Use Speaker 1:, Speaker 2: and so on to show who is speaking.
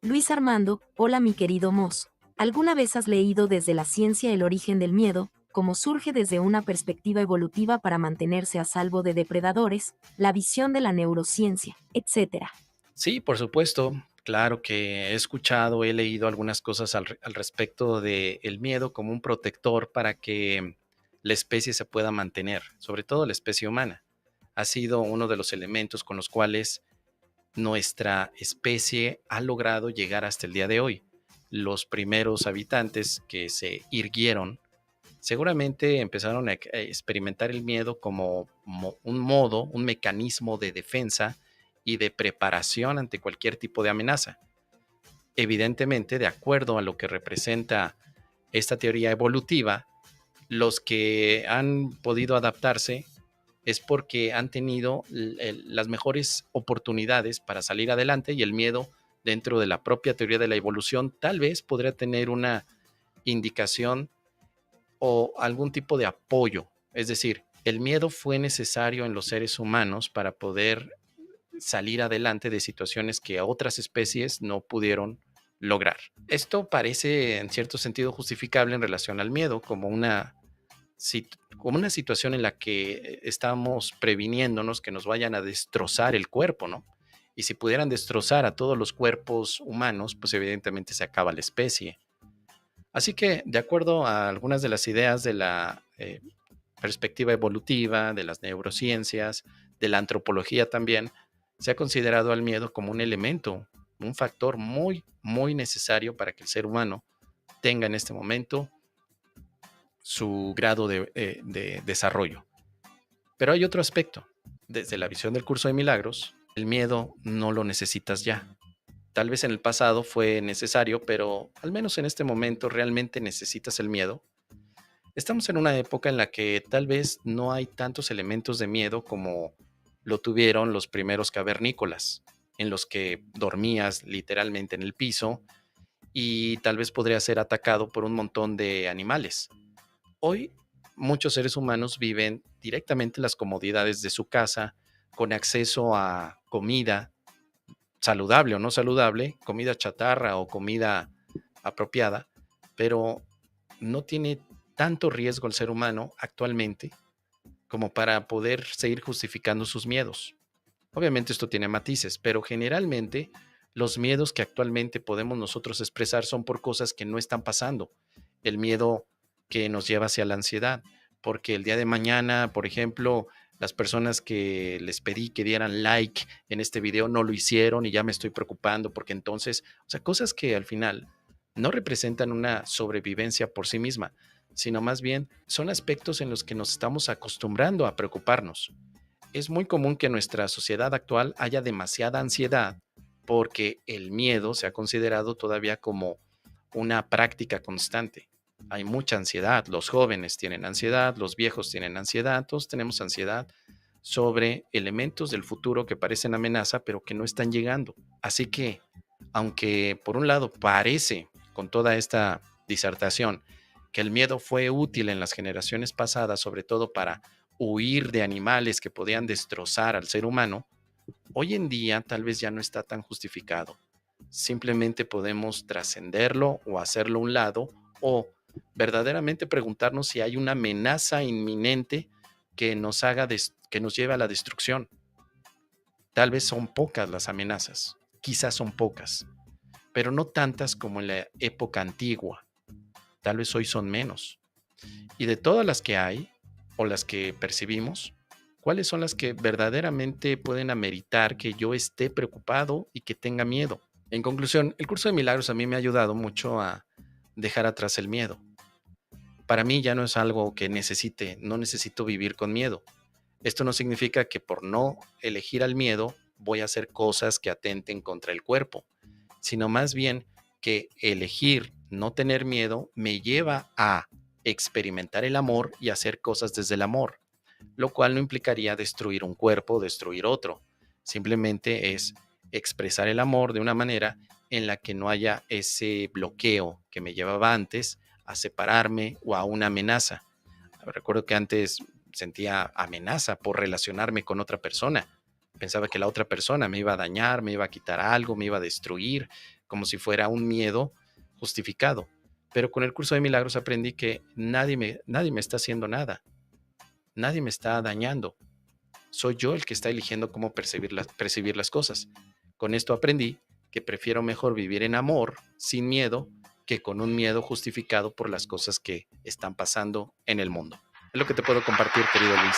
Speaker 1: Luis Armando, hola mi querido Moss. ¿Alguna vez has leído desde la ciencia el origen del miedo, cómo surge desde una perspectiva evolutiva para mantenerse a salvo de depredadores, la visión de la neurociencia, etcétera?
Speaker 2: Sí, por supuesto. Claro que he escuchado, he leído algunas cosas al respecto de el miedo como un protector para que la especie se pueda mantener, sobre todo la especie humana. Ha sido uno de los elementos con los cuales nuestra especie ha logrado llegar hasta el día de hoy. Los primeros habitantes que se irguieron seguramente empezaron a experimentar el miedo como un modo, un mecanismo de defensa y de preparación ante cualquier tipo de amenaza. Evidentemente, de acuerdo a lo que representa esta teoría evolutiva, los que han podido adaptarse es porque han tenido las mejores oportunidades para salir adelante, y el miedo dentro de la propia teoría de la evolución tal vez podría tener una indicación o algún tipo de apoyo. Es decir, el miedo fue necesario en los seres humanos para poder salir adelante de situaciones que otras especies no pudieron lograr. Esto parece en cierto sentido justificable en relación al miedo, como una situación en la que estamos previniéndonos que nos vayan a destrozar el cuerpo, ¿no? Y si pudieran destrozar a todos los cuerpos humanos, pues evidentemente se acaba la especie. Así que, de acuerdo a algunas de las ideas de la perspectiva evolutiva, de las neurociencias, de la antropología también, se ha considerado al miedo como un elemento, un factor muy, muy necesario para que el ser humano tenga en este momento su grado de desarrollo. Pero hay otro aspecto. Desde la visión del curso de milagros, el miedo no lo necesitas ya. Tal vez en el pasado fue necesario, pero al menos en este momento realmente necesitas el miedo. Estamos en una época en la que tal vez no hay tantos elementos de miedo como lo tuvieron los primeros cavernícolas, en los que dormías literalmente en el piso y tal vez podrías ser atacado por un montón de animales. Hoy muchos seres humanos viven directamente en las comodidades de su casa, con acceso a comida saludable o no saludable, comida chatarra o comida apropiada, pero no tiene tanto riesgo el ser humano actualmente como para poder seguir justificando sus miedos. Obviamente esto tiene matices, pero generalmente los miedos que actualmente podemos nosotros expresar son por cosas que no están pasando. El miedo que nos lleva hacia la ansiedad, porque el día de mañana, por ejemplo, las personas que les pedí que dieran like en este video no lo hicieron y ya me estoy preocupando porque entonces, o sea, cosas que al final no representan una sobrevivencia por sí misma, sino más bien son aspectos en los que nos estamos acostumbrando a preocuparnos. Es muy común que en nuestra sociedad actual haya demasiada ansiedad porque el miedo se ha considerado todavía como una práctica constante. Hay mucha ansiedad, los jóvenes tienen ansiedad, los viejos tienen ansiedad, todos tenemos ansiedad sobre elementos del futuro que parecen amenaza pero que no están llegando. Así que, aunque por un lado parece, con toda esta disertación, que el miedo fue útil en las generaciones pasadas, sobre todo para huir de animales que podían destrozar al ser humano, hoy en día tal vez ya no está tan justificado. Simplemente podemos trascenderlo o hacerlo a un lado, o verdaderamente preguntarnos si hay una amenaza inminente que que nos lleve a la destrucción. Tal vez son pocas las amenazas, quizás son pocas, pero no tantas como en la época antigua. Tal vez hoy son menos. Y de todas las que hay, o las que percibimos, ¿cuáles son las que verdaderamente pueden ameritar que yo esté preocupado y que tenga miedo? En conclusión, el curso de milagros a mí me ha ayudado mucho a dejar atrás el miedo. Para mí ya no es algo que no necesito vivir con miedo. Esto no significa que por no elegir al miedo voy a hacer cosas que atenten contra el cuerpo, sino más bien que elegir no tener miedo me lleva a experimentar el amor y hacer cosas desde el amor, lo cual no implicaría destruir un cuerpo o destruir otro. Simplemente es expresar el amor de una manera en la que no haya ese bloqueo que me llevaba antes a separarme o a una amenaza. Recuerdo que antes sentía amenaza por relacionarme con otra persona. Pensaba que la otra persona me iba a dañar, me iba a quitar algo, me iba a destruir, como si fuera un miedo justificado. Pero con el curso de milagros aprendí que nadie me está haciendo nada, nadie me está dañando. Soy yo el que está eligiendo cómo percibir las cosas. Con esto aprendí que prefiero mejor vivir en amor, sin miedo, que con un miedo justificado por las cosas que están pasando en el mundo. Es lo que te puedo compartir, querido Luis.